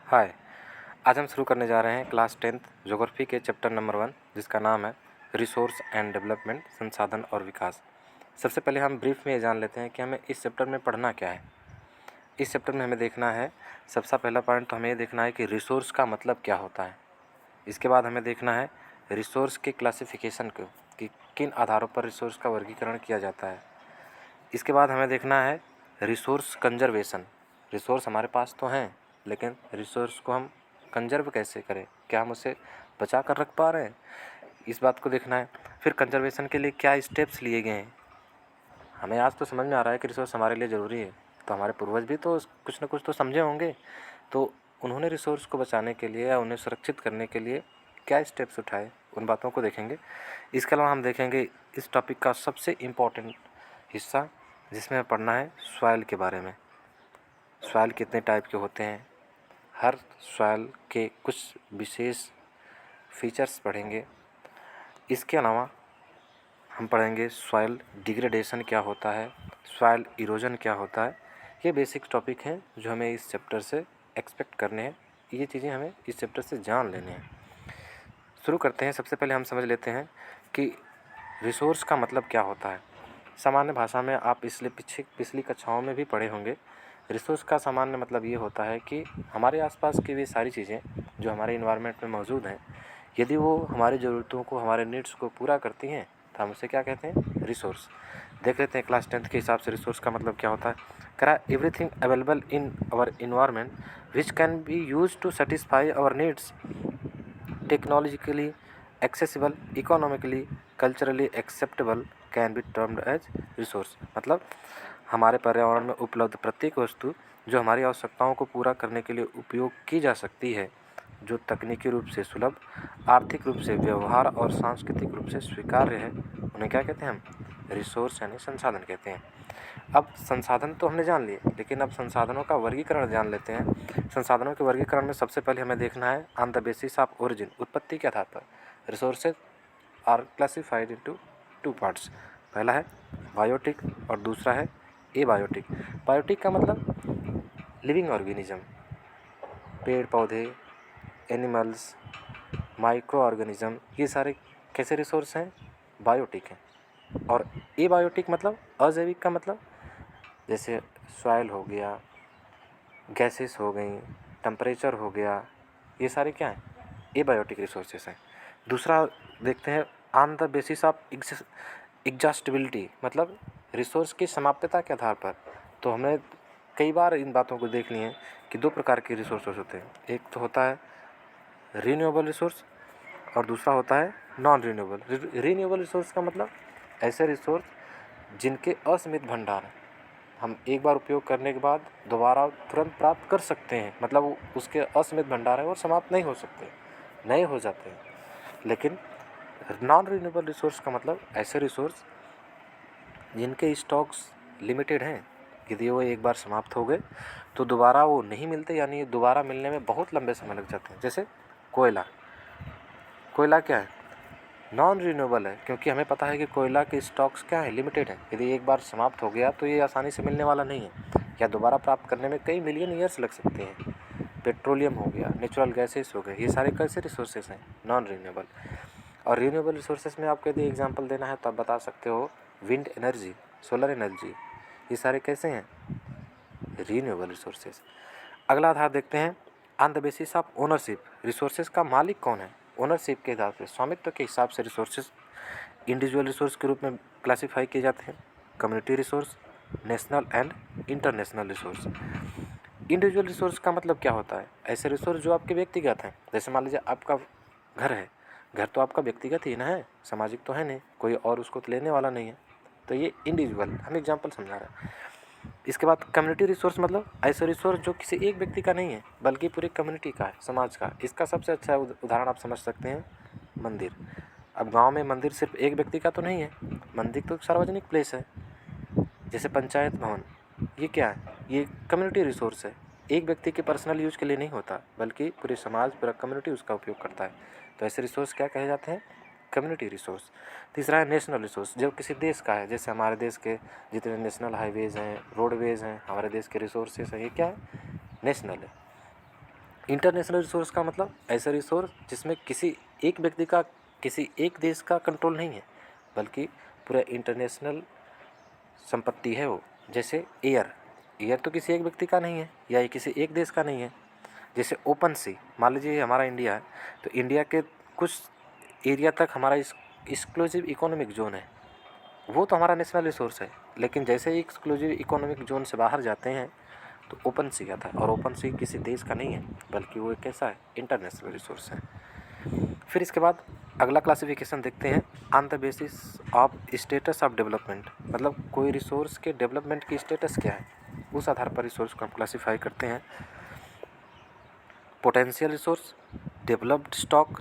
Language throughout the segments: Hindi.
हाय। आज हम शुरू करने जा रहे हैं क्लास 10th ज्योग्राफी के चैप्टर नंबर 1, जिसका नाम है रिसोर्स एंड डेवलपमेंट, संसाधन और विकास। सबसे पहले हम ब्रीफ में ये जान लेते हैं कि हमें इस चैप्टर में पढ़ना क्या है। इस चैप्टर में हमें देखना है, सबसे पहला पॉइंट तो हमें ये देखना है कि रिसोर्स का मतलब क्या होता है। इसके बाद हमें देखना है रिसोर्स के क्लासिफिकेशन को, कि किन आधारों पर रिसोर्स का वर्गीकरण किया जाता है। इसके बाद हमें देखना है रिसोर्स कंजर्वेशन। रिसोर्स हमारे पास तो हैं, लेकिन रिसोर्स को हम कंजर्व कैसे करें, क्या हम उसे बचा कर रख पा रहे हैं, इस बात को देखना है। फिर कंजर्वेशन के लिए क्या स्टेप्स लिए गए हैं। हमें आज तो समझ में आ रहा है कि रिसोर्स हमारे लिए ज़रूरी है, तो हमारे पूर्वज भी तो कुछ ना कुछ तो समझे होंगे, तो उन्होंने रिसोर्स को बचाने के लिए या उन्हें सुरक्षित करने के लिए क्या स्टेप्स उठाए, उन बातों को देखेंगे। इसके अलावा हम देखेंगे इस टॉपिक का सबसे इम्पोर्टेंट हिस्सा, जिसमें पढ़ना है सॉइल के बारे में। सॉइल कितने टाइप के होते हैं, हर सॉइल के कुछ विशेष फीचर्स पढ़ेंगे। इसके अलावा हम पढ़ेंगे सॉइल डिग्रेडेशन क्या होता है, सॉइल इरोजन क्या होता है। ये बेसिक टॉपिक हैं जो हमें इस चैप्टर से एक्सपेक्ट करने हैं, ये चीज़ें हमें इस चैप्टर से जान लेने हैं। शुरू करते हैं। सबसे पहले हम समझ लेते हैं कि रिसोर्स का मतलब क्या होता है। सामान्य भाषा में आप इसलिए पिछली कक्षाओं में भी पढ़े होंगे। रिसोर्स का सामान्य मतलब ये होता है कि हमारे आसपास की वे सारी चीज़ें जो हमारे इन्वायरमेंट में मौजूद हैं, यदि वो हमारी ज़रूरतों को, हमारे नीड्स को पूरा करती हैं, तो हम उसे क्या कहते हैं, रिसोर्स। देख लेते हैं क्लास 10th के हिसाब से रिसोर्स का मतलब क्या होता है। करा everything available in our environment which can be use to satisfy our needs, technologically accessible, economically, culturally acceptable, can be termed as resource. मतलब हमारे पर्यावरण में उपलब्ध प्रत्येक वस्तु जो हमारी आवश्यकताओं को पूरा करने के लिए उपयोग की जा सकती है, जो तकनीकी रूप से सुलभ, आर्थिक रूप से व्यवहार और सांस्कृतिक रूप से स्वीकार्य है, उन्हें क्या कहते हैं हम, रिसोर्स यानी संसाधन कहते हैं। अब संसाधन तो हमने जान लिए, लेकिन अब संसाधनों का वर्गीकरण जान लेते हैं। संसाधनों के वर्गीकरण में सबसे पहले हमें देखना है on the basis of origin, उत्पत्ति के आधार पर। Resources are classified into two parts. पहला है बायोटिक और दूसरा है एबायोटिक। बायोटिक का मतलब लिविंग ऑर्गेनिज्म, पेड़ पौधे, एनिमल्स, माइक्रो ऑर्गेनिज्म, ये सारे कैसे रिसोर्स हैं, बायोटिक हैं। और एबायोटिक मतलब अजैविक का मतलब जैसे सॉइल हो गया, गैसेस हो गई, टेम्परेचर हो गया, ये सारे क्या हैं, एबायोटिक रिसोर्सेज हैं। दूसरा देखते हैं on the basis of exhaustibility, मतलब रिसोर्स की समाप्यता के आधार पर। तो हमने कई बार इन बातों को देख ली है कि दो प्रकार के रिसोर्सेज होते हैं। एक तो होता है रीन्यूएबल रिसोर्स और दूसरा होता है नॉन रीन्यूएबल। रीन्यूएबल रिसोर्स का मतलब ऐसे रिसोर्स जिनके असीमित भंडार हैं, हम एक बार उपयोग करने के बाद दोबारा तुरंत प्राप्त कर सकते हैं, मतलब उसके असीमित भंडार है और समाप्त नहीं हो सकते, नए हो जाते हैं। लेकिन नॉन रिन्यूएबल रिसोर्स का मतलब ऐसे रिसोर्स जिनके स्टॉक्स लिमिटेड हैं, यदि वो एक बार समाप्त हो गए तो दोबारा वो नहीं मिलते, यानी दोबारा मिलने में बहुत लंबे समय लग जाते हैं। जैसे कोयला। कोयला क्या है, नॉन रिन्यूएबल है, क्योंकि हमें पता है कि कोयला के स्टॉक्स क्या है, लिमिटेड है। यदि एक बार समाप्त हो गया तो ये आसानी से मिलने वाला नहीं है, या दोबारा प्राप्त करने में कई मिलियन ईयर्स लग सकते हैं। पेट्रोलियम हो गया, नेचुरल गैसेस हो गए, ये सारे कैसे रिसोर्सेज हैं, नॉन रिन्यूएबल। और रिन्यूएबल रिसोर्सेज में आपको यदि एग्जांपल देना है तो आप बता सकते हो विंड एनर्जी, सोलर एनर्जी, ये सारे कैसे हैं, रिन्यूएबल रिसोर्सेज। अगला आधार देखते हैं on the basis of ownership, resources का मालिक कौन है। ओनरशिप के हिसाब से, स्वामित्व के हिसाब से रिसोर्सेज इंडिविजुअल रिसोर्स के रूप में क्लासीफाई किए जाते हैं। Community resource, national and international resource. Individual resource का मतलब क्या होता है, ऐसे रिसोर्स जो आपके व्यक्तिगत हैं। जैसे मान लीजिए आपका घर है, घर तो आपका व्यक्तिगत ही ना है, सामाजिक तो है नहीं, कोई और उसको तो लेने वाला नहीं है, तो ये इंडिविजुअल, हम एग्जांपल समझा रहे हैं। इसके बाद कम्युनिटी रिसोर्स मतलब ऐसे रिसोर्स जो किसी एक व्यक्ति का नहीं है, बल्कि पूरी कम्युनिटी का है, समाज का। इसका सबसे अच्छा उदाहरण आप समझ सकते हैं, मंदिर। अब गांव में मंदिर सिर्फ एक व्यक्ति का तो नहीं है, मंदिर तो एक सार्वजनिक प्लेस है। जैसे पंचायत भवन, ये क्या है, ये कम्युनिटी रिसोर्स है, एक व्यक्ति के पर्सनल यूज के लिए नहीं होता, बल्कि पूरे समाज, पूरा कम्युनिटी उसका उपयोग करता है। तो ऐसे रिसोर्स क्या कहे जाते हैं, कम्युनिटी रिसोर्स। तीसरा है नेशनल रिसोर्स, जो किसी देश का है। जैसे हमारे देश के जितने नेशनल हाईवेज़ हैं, रोडवेज़ हैं, हमारे देश के रिसोर्सेज हैं, ये क्या है, नेशनल है। इंटरनेशनल रिसोर्स का मतलब ऐसा रिसोर्स जिसमें किसी एक व्यक्ति का, किसी एक देश का कंट्रोल नहीं है, बल्कि पूरा इंटरनेशनल संपत्ति है वो। जैसे एयर, एयर तो किसी एक व्यक्ति का नहीं है या ये किसी एक देश का नहीं है। जैसे ओपन सी, मान लीजिए हमारा इंडिया है, तो इंडिया के कुछ एरिया तक हमारा एक्सक्लूसिव इकोनॉमिक जोन है, वो तो हमारा नेशनल रिसोर्स है। लेकिन जैसे ही एक्सक्लूसिव इकोनॉमिक जोन से बाहर जाते हैं तो ओपन सी आता है, और ओपन सी किसी देश का नहीं है, बल्कि वो एक कैसा है, इंटरनेशनल रिसोर्स है। फिर इसके बाद अगला क्लासिफिकेशन देखते हैं, on the basis of status of development, मतलब कोई रिसोर्स के डेवलपमेंट की स्टेटस क्या है, उस आधार पर रिसोर्स को हम क्लासीफाई करते हैं। Potential resource, developed stock,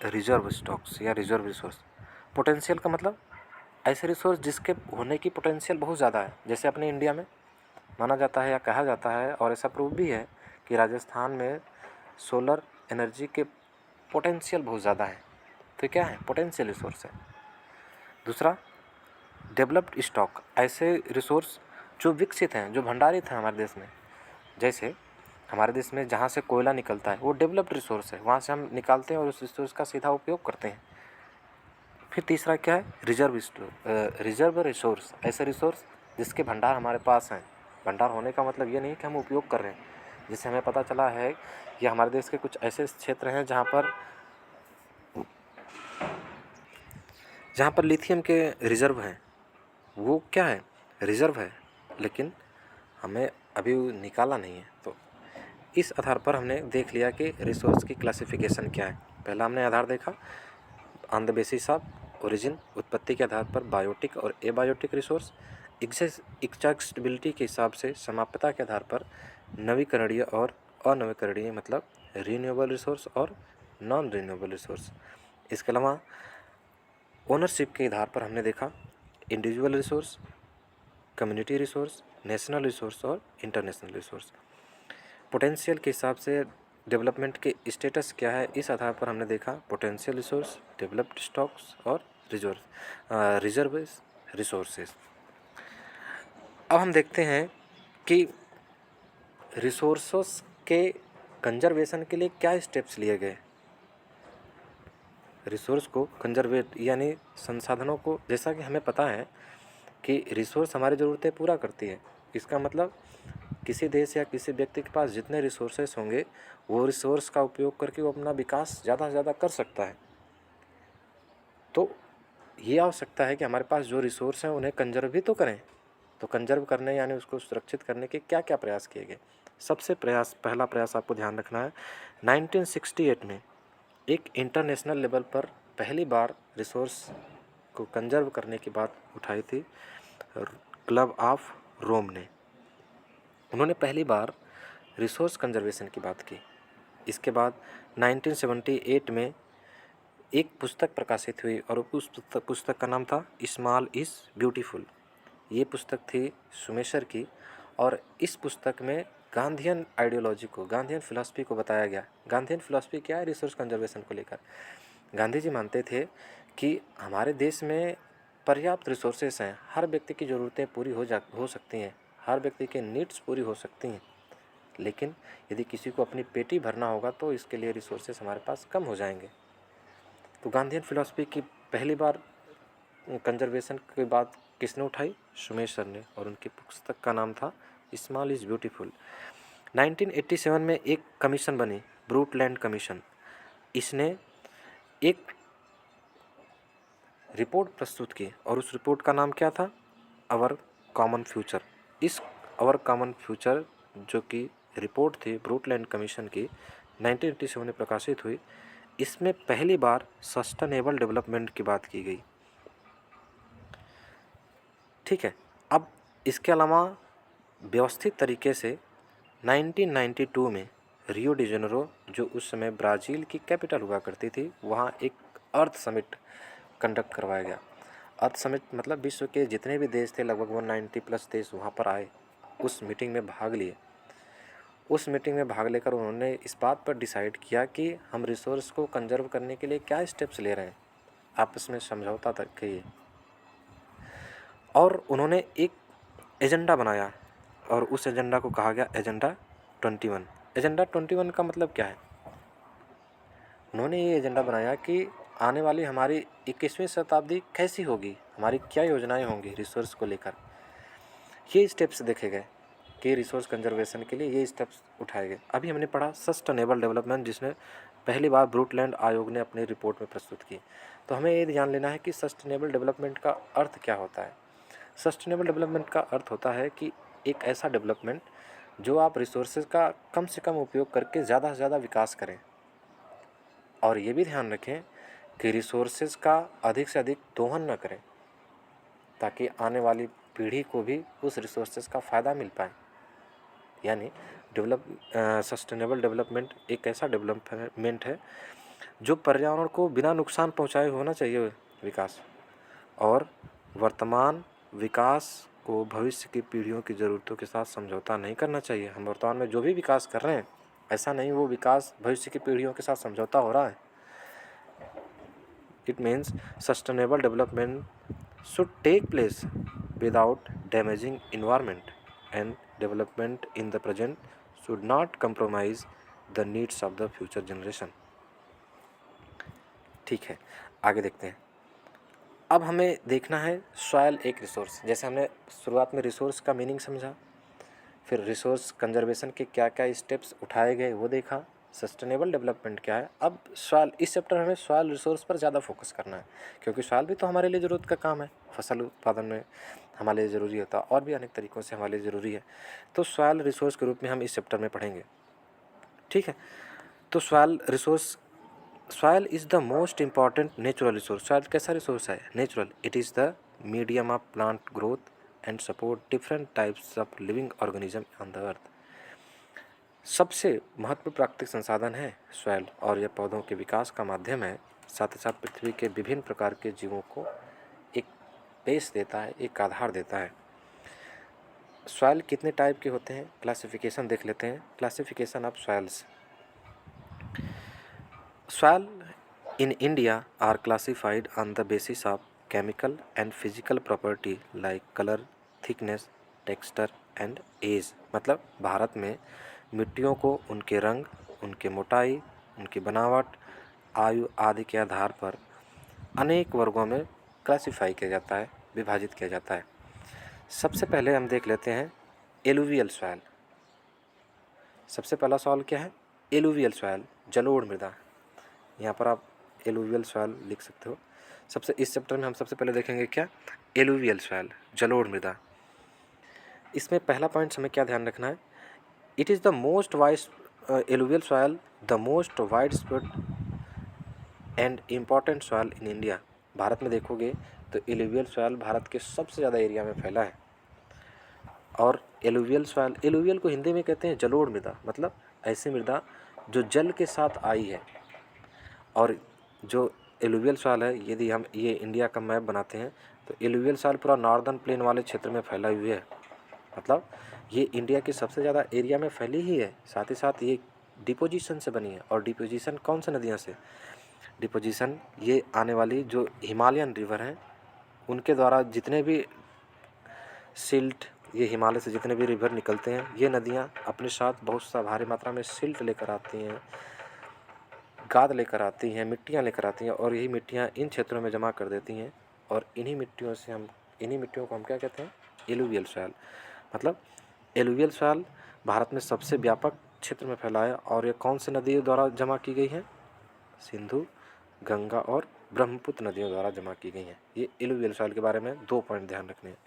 reserve stocks या रिजर्व रिसोर्स। पोटेंशियल का मतलब ऐसे रिसोर्स जिसके होने की पोटेंशियल बहुत ज़्यादा है। जैसे अपने इंडिया में माना जाता है या कहा जाता है, और ऐसा प्रूव भी है, कि राजस्थान में सोलर एनर्जी के पोटेंशियल बहुत ज़्यादा है। तो क्या है, पोटेंशियल रिसोर्स है। दूसरा, डेवलप्ड स्टॉक, ऐसे रिसोर्स जो विकसित हैं, जो भंडारित हैं हमारे देश में। जैसे हमारे देश में जहाँ से कोयला निकलता है वो डेवलप्ड रिसोर्स है, वहाँ से हम निकालते हैं और उस रिसोर्स का सीधा उपयोग करते हैं। फिर तीसरा क्या है, रिजर्व रिसोर्स, ऐसे रिसोर्स जिसके भंडार हमारे पास हैं। भंडार होने का मतलब ये नहीं कि हम उपयोग कर रहे हैं। जिससे हमें पता चला है कि हमारे देश के कुछ ऐसे क्षेत्र हैं जहाँ पर लिथियम के रिजर्व हैं। वो क्या है, रिजर्व है, लेकिन हमें अभी निकाला नहीं है। तो इस आधार पर हमने देख लिया कि रिसोर्स की क्लासिफिकेशन क्या है। पहला हमने आधार देखा, on the basis of origin, उत्पत्ति के आधार पर बायोटिक और एबायोटिक रिसोर्स। एक्सेसिबिलिटी के हिसाब से समाप्यता के आधार पर नवीकरणीय और अनवीकरणीय, मतलब रीन्यूएबल रिसोर्स और नॉन रीन्यूएबल रिसोर्स। इसके अलावा ओनरशिप के आधार पर हमने देखा individual resource, community resource, national resource और इंटरनेशनल रिसोर्स। पोटेंशियल के हिसाब से डेवलपमेंट के स्टेटस क्या है, इस आधार पर हमने देखा पोटेंशियल रिसोर्स, डेवलप्ड स्टॉक्स और रिजर्व रिसोर्सेज। अब हम देखते हैं कि रिसोर्सेस के कंजर्वेशन के लिए क्या स्टेप्स लिए गए। रिसोर्स को कंजर्वेट यानी संसाधनों को, जैसा कि हमें पता है कि रिसोर्स हमारी ज़रूरतें पूरा करती है। इसका मतलब किसी देश या किसी व्यक्ति के पास जितने रिसोर्सेस होंगे, वो रिसोर्स का उपयोग करके वो अपना विकास ज़्यादा से ज़्यादा कर सकता है। तो ये आवश्यकता है कि हमारे पास जो रिसोर्स हैं उन्हें कंजर्व भी तो करें। तो कंजर्व करने यानी उसको सुरक्षित करने के क्या क्या प्रयास किए गए। पहला प्रयास आपको ध्यान रखना है, 1968 में एक इंटरनेशनल लेवल पर पहली बार रिसोर्स को कंजर्व करने की बात उठाई थी क्लब ऑफ रोम ने। उन्होंने पहली बार रिसोर्स कंजर्वेशन की बात की। इसके बाद 1978 में एक पुस्तक प्रकाशित हुई और उस पुस्तक का नाम था स्मॉल इज़ ब्यूटीफुल। ये पुस्तक थी सुमेशर की, और इस पुस्तक में गांधीयन आइडियोलॉजी को, गांधीयन फिलॉसफी को बताया गया। गांधीयन फिलॉसफी क्या है, रिसोर्स कंजर्वेशन को लेकर। गांधी जी मानते थे कि हमारे देश में पर्याप्त रिसोर्सेस हैं, हर व्यक्ति की ज़रूरतें पूरी हो सकती हैं, हर व्यक्ति के नीड्स पूरी हो सकती हैं। लेकिन यदि किसी को अपनी पेटी भरना होगा तो इसके लिए रिसोर्सेस हमारे पास कम हो जाएंगे। तो गांधीयन फिलॉसफी की पहली बार कंजर्वेशन की बात किसने उठाई, सुमेशर ने, और उनकी पुस्तक का नाम था स्मॉल इज़ ब्यूटीफुल। 1987 में एक कमीशन बनी, ब्रूटलैंड कमीशन। इसने एक रिपोर्ट प्रस्तुत की और उस रिपोर्ट का नाम क्या था, आवर कॉमन फ्यूचर। इस आवर कॉमन फ्यूचर जो कि रिपोर्ट थी ब्रूटलैंड कमीशन की, 1987 में प्रकाशित हुई। इसमें पहली बार सस्टेनेबल डेवलपमेंट की बात की गई। ठीक है, अब इसके अलावा व्यवस्थित तरीके से 1992 में रियो डी जेनेरो, जो उस समय ब्राज़ील की कैपिटल हुआ करती थी, वहाँ एक अर्थ समिट कंडक्ट करवाया गया। अर्थ समिट मतलब विश्व के जितने भी देश थे, लगभग 190+ देश वहाँ पर आए, उस मीटिंग में भाग लिए। उस मीटिंग में भाग लेकर उन्होंने इस बात पर डिसाइड किया कि हम रिसोर्स को कंजर्व करने के लिए क्या स्टेप्स ले रहे हैं, आपस में समझौता तक किए, और उन्होंने एक एजेंडा बनाया और उस एजेंडा को कहा गया एजेंडा 21। एजेंडा 21 का मतलब क्या है? उन्होंने ये एजेंडा बनाया कि आने वाली हमारी 21वीं शताब्दी कैसी होगी, हमारी क्या योजनाएं होंगी रिसोर्स को लेकर। ये स्टेप्स देखे गए कि रिसोर्स कंजर्वेशन के लिए ये स्टेप्स उठाए गए। अभी हमने पढ़ा सस्टेनेबल डेवलपमेंट, जिसने पहली बार ब्रूटलैंड आयोग ने अपनी रिपोर्ट में प्रस्तुत की। तो हमें ये ध्यान लेना है कि सस्टेनेबल डेवलपमेंट का अर्थ क्या होता है। सस्टेनेबल डेवलपमेंट का अर्थ होता है कि एक ऐसा डेवलपमेंट जो आप रिसोर्सेज का कम से कम उपयोग करके ज़्यादा से ज़्यादा विकास करें, और ये भी ध्यान रखें कि रिसोर्सेज का अधिक से अधिक दोहन न करें, ताकि आने वाली पीढ़ी को भी उस रिसोर्सेज का फ़ायदा मिल पाए। यानी सस्टेनेबल डेवलपमेंट एक ऐसा डेवलपमेंट है जो पर्यावरण को बिना नुकसान पहुंचाए होना चाहिए विकास, और वर्तमान विकास को भविष्य की पीढ़ियों की ज़रूरतों के साथ समझौता नहीं करना चाहिए। हम वर्तमान में जो भी विकास कर रहे हैं, ऐसा नहीं वो विकास भविष्य की पीढ़ियों के साथ समझौता हो रहा है। It means sustainable development should take place without damaging environment, and development in the present should not compromise the needs of the future generation। ठीक है, आगे देखते हैं। अब हमें देखना है सॉयल एक रिसोर्स। जैसे हमने शुरुआत में रिसोर्स का मीनिंग समझा, फिर रिसोर्स कंजर्वेशन के क्या क्या स्टेप्स उठाए गए वो देखा, सस्टेनेबल डेवलपमेंट क्या है। अब सॉयल, इस चैप्टर में हमें सॉयल रिसोर्स पर ज़्यादा फोकस करना है, क्योंकि सॉयल भी तो हमारे लिए ज़रूरत का काम है। फसल उत्पादन में हमारे लिए ज़रूरी होता है, और भी अनेक तरीक़ों से हमारे लिए ज़रूरी है। तो सॉयल रिसोर्स के रूप में हम इस चैप्टर में पढ़ेंगे। ठीक है, तो soil resource, soil is the most important natural resource. Soil कैसा रिसोर्स है? Natural. It is the medium of plant growth and support different types of living organism on the earth. सबसे महत्वपूर्ण प्राकृतिक संसाधन है सॉयल, और यह पौधों के विकास का माध्यम है। साथ ही साथ पृथ्वी के विभिन्न प्रकार के जीवों को एक बेस देता है, एक आधार देता है। सॉयल कितने टाइप के होते हैं, क्लासिफिकेशन देख लेते हैं। Classification of soils. Soil in India are classified on the basis of chemical and physical property like color, thickness, texture and age। मतलब भारत में मिट्टियों को उनके रंग, उनके मोटाई, उनकी बनावट, आयु आदि के आधार पर अनेक वर्गों में क्लासिफाई किया जाता है, विभाजित किया जाता है। सबसे पहले हम देख लेते हैं एलुवियल सॉयल। सबसे पहला सॉयल क्या है? एलुवियल सॉयल, जलोढ़ मृदा। यहाँ पर आप एलुवियल सॉयल लिख सकते हो। इस चैप्टर में हम सबसे पहले देखेंगे क्या? एलुवियल सॉयल, जलोढ़ मृदा। इसमें पहला पॉइंट हमें क्या ध्यान रखना है? It is the most wide alluvial soil, the most wide spread and important soil in India. Bharat में देखोगे तो एलुवियल सॉयल भारत के सबसे ज़्यादा एरिया में फैला है। और एलुवियल सॉयल, एलुवियल को हिंदी में कहते हैं जलोढ़ मृदा, मतलब ऐसी मृदा जो जल के साथ आई है। और जो एलुवियल सॉयल है, यदि हम ये इंडिया का मैप बनाते हैं तो एलुवियल सॉयल पूरा नॉर्दर्न प्लेन वाले क्षेत्र में फैला हुई है। मतलब ये इंडिया के सबसे ज़्यादा एरिया में फैली ही है। साथ ही साथ ये डिपोजिशन से बनी है। और डिपोजिशन कौन सी नदियों से? डिपोजिशन ये आने वाली जो हिमालयन रिवर हैं उनके द्वारा जितने भी सिल्ट, ये हिमालय से जितने भी रिवर निकलते हैं, ये नदियाँ अपने साथ बहुत सा भारी मात्रा में सिल्ट लेकर आती हैं, गाद लेकर आती हैं, मिट्टियाँ लेकर आती हैं, और यही मिट्टियाँ इन क्षेत्रों में जमा कर देती हैं। और इन्हीं मिट्टियों को हम क्या कहते हैं? Alluvial soil. मतलब एलुवियल सॉयल भारत में सबसे व्यापक क्षेत्र में फैला है। और ये कौन सी नदियों द्वारा जमा की गई है? सिंधु, गंगा और ब्रह्मपुत्र नदियों द्वारा जमा की गई हैं। ये एलुवियल सॉयल के बारे में 2 पॉइंट ध्यान रखने हैं।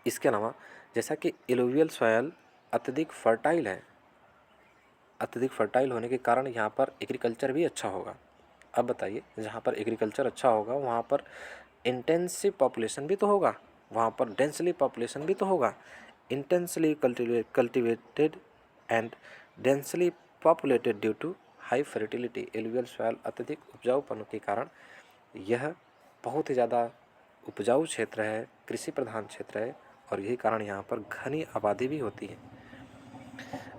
इसके अलावा जैसा कि एलुवियल सॉयल अत्यधिक फर्टाइल है, अत्यधिक फर्टाइल होने के कारण यहाँ पर एग्रीकल्चर भी अच्छा होगा। अब बताइए, जहाँ पर एग्रीकल्चर अच्छा होगा वहाँ पर इंटेंसिव पॉपुलेशन भी तो होगा, वहाँ पर डेंसली पॉपुलेशन भी तो होगा। Intensely cultivated and densely populated due to high fertility. Alluvial soil अत्यधिक उपजाऊपन के कारण यह बहुत ही ज़्यादा उपजाऊ क्षेत्र है, कृषि प्रधान क्षेत्र है, और यही कारण यहाँ पर घनी आबादी भी होती है।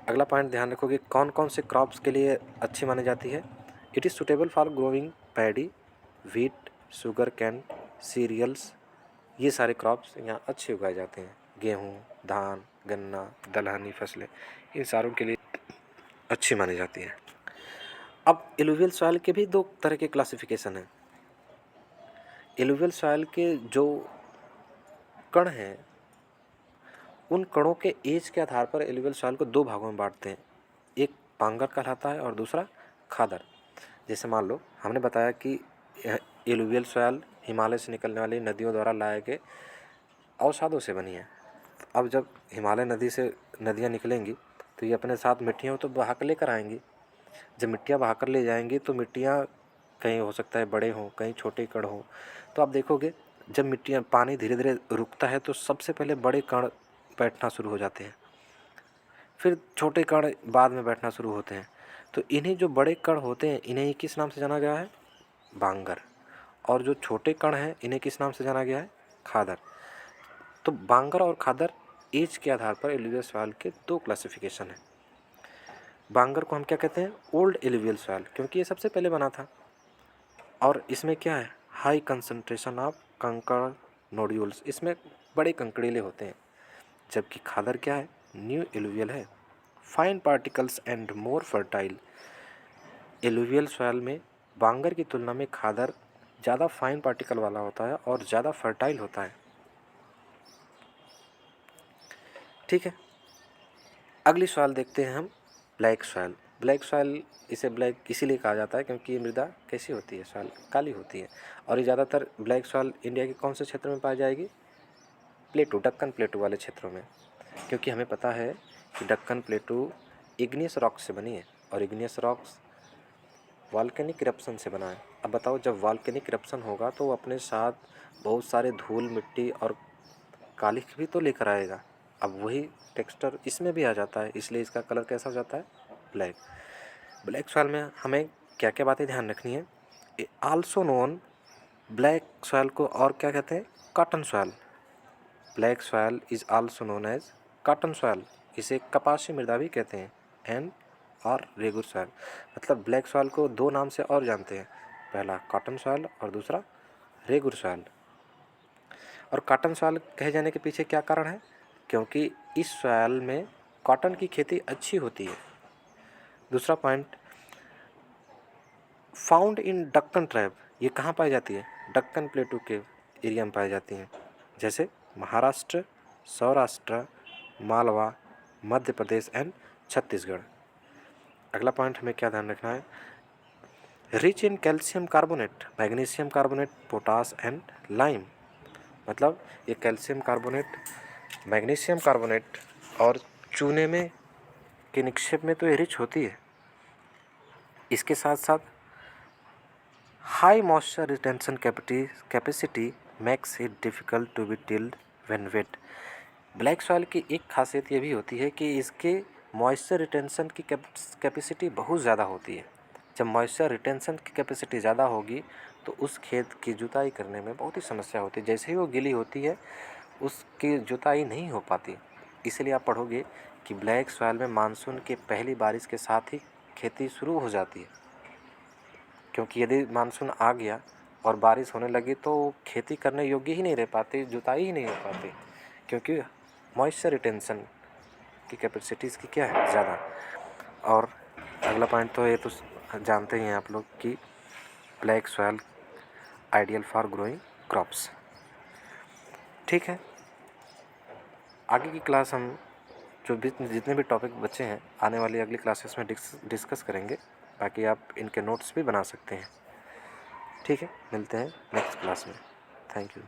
अगला पॉइंट ध्यान रखोगे, कौन कौन से क्रॉप्स के लिए अच्छी मानी जाती है? It is suitable for growing paddy, wheat, sugar cane, cereals. ये सारे क्रॉप्स यहाँ अच्छे उगाए जाते हैं। गेहूँ, धान, गन्ना, दलहनी फसलें, इन सारों के लिए अच्छी मानी जाती है। अब एलुवियल सॉइल के भी दो तरह के क्लासिफिकेशन हैं। एलुवियल सॉइल के जो कण हैं, उन कणों के एज के आधार पर एलुवियल सॉइल को दो भागों में बांटते हैं। एक बांगर कहलाता है और दूसरा खादर। जैसे मान लो हमने बताया कि एलुवियल सॉइल हिमालय से निकलने वाली नदियों द्वारा लाए गए अवसादों से बनी है। अब जब हिमालय नदी से नदियाँ निकलेंगी तो ये अपने साथ मिट्टियाँ तो बहा कर लेकर आएंगी। जब मिट्टियाँ बहा कर ले जाएंगी तो मिट्टियाँ कहीं हो सकता है बड़े हों, कहीं छोटे कण हों। तो आप देखोगे जब मिट्टियाँ पानी धीरे धीरे रुकता है तो सबसे पहले बड़े कण बैठना शुरू हो जाते हैं, फिर छोटे कण बाद में बैठना शुरू होते हैं। तो इन्हीं जो बड़े कण होते हैं इन्हें किस नाम से जाना गया है? बांगर। और जो छोटे कण हैं इन्हें किस नाम से जाना गया है? खादर। तो बांगर और खादर एज के आधार पर एलुवियल सॉइल के दो क्लासिफिकेशन हैं। बांगर को हम क्या कहते हैं? ओल्ड एलुवियल सॉइल, क्योंकि ये सबसे पहले बना था और इसमें क्या है? हाई कंसंट्रेशन ऑफ कंकड़ नोड्यूल्स, इसमें बड़े कंकड़ीले होते हैं। जबकि खादर क्या है? न्यू एलुवियल है, fine particles and more fertile. Alluvial soil में बांगर की तुलना में खादर ज़्यादा फाइन पार्टिकल वाला होता है और ज़्यादा फर्टाइल होता है। ठीक है, अगली सॉइल देखते हैं हम, ब्लैक सॉइल। ब्लैक सॉइल इसे ब्लैक इसीलिए कहा जाता है क्योंकि ये मृदा कैसी होती है? सॉइल काली होती है। और ये ज़्यादातर ब्लैक सॉइल इंडिया के कौन से क्षेत्र में पाई जाएगी? प्लेटू, दक्कन प्लेटू वाले क्षेत्रों में। क्योंकि हमें पता है कि दक्कन प्लेटू इग्नियस रॉक्स से बनी है और इग्नियस रॉक्स वॉल्केनिक इरप्शन से बना है। अब बताओ, जब वॉल्केनिक इरप्शन होगा तो वो अपने साथ बहुत सारे धूल मिट्टी और कालिख भी तो लेकर आएगा। अब वही टेक्सचर इसमें भी आ जाता है, इसलिए इसका कलर कैसा हो जाता है? ब्लैक। ब्लैक सॉइल में हमें क्या क्या बातें ध्यान रखनी है? आल्सो नोन, ब्लैक सॉइल को और क्या कहते हैं? Cotton soil. Black soil is also known as cotton soil, इसे कपासी मृदा भी कहते हैं। एंड और रेगुर सॉइल, मतलब ब्लैक सॉइल को दो नाम से और जानते हैं, पहला कॉटन सॉइल और दूसरा रेगुर सॉइल। और कॉटन सॉइल कहे जाने के पीछे क्या कारण है? क्योंकि इस सॉइल में कॉटन की खेती अच्छी होती है। दूसरा point, found in Deccan tribe, ये कहाँ पाई जाती है? दक्कन प्लेटू के एरिया में पाई जाती हैं, जैसे महाराष्ट्र, सौराष्ट्र, मालवा, मध्य प्रदेश एंड छत्तीसगढ़। अगला पॉइंट हमें क्या ध्यान रखना है? Rich in calcium carbonate, magnesium carbonate, potash and lime. मतलब ये कैल्शियम कार्बोनेट, मैग्नीशियम कार्बोनेट और चूने में के निक्षेप में तो ये रिच होती है। इसके साथ साथ high moisture retention capacity makes it difficult to be tilled when wet. Black soil की एक खासियत ये भी होती है कि इसके मॉइस्चर रिटेंशन की कैपेसिटी बहुत ज़्यादा होती है। जब मॉइस्चर रिटेंशन की कैपेसिटी ज़्यादा होगी तो उस खेत की जुताई करने में बहुत ही समस्या होती है। जैसे ही वो गीली होती है उसकी जुताई नहीं हो पाती। इसलिए आप पढ़ोगे कि ब्लैक सॉइल में मानसून के पहली बारिश के साथ ही खेती शुरू हो जाती है, क्योंकि यदि मानसून आ गया और बारिश होने लगी तो खेती करने योग्य ही नहीं रह पाती, जुताई ही नहीं हो पाती, क्योंकि मॉइस्चर रिटेंशन की कैपेसिटी इसकी क्या है? ज़्यादा। और अगला पॉइंट तो ये तो जानते ही हैं आप लोग कि black soil ideal for growing crops. ठीक है, आगे की क्लास हम जो भी जितने भी टॉपिक बचे हैं आने वाली अगली क्लासेस में डिस्कस करेंगे। बाकी आप इनके नोट्स भी बना सकते हैं। ठीक है, मिलते हैं नेक्स्ट क्लास में। Thank you.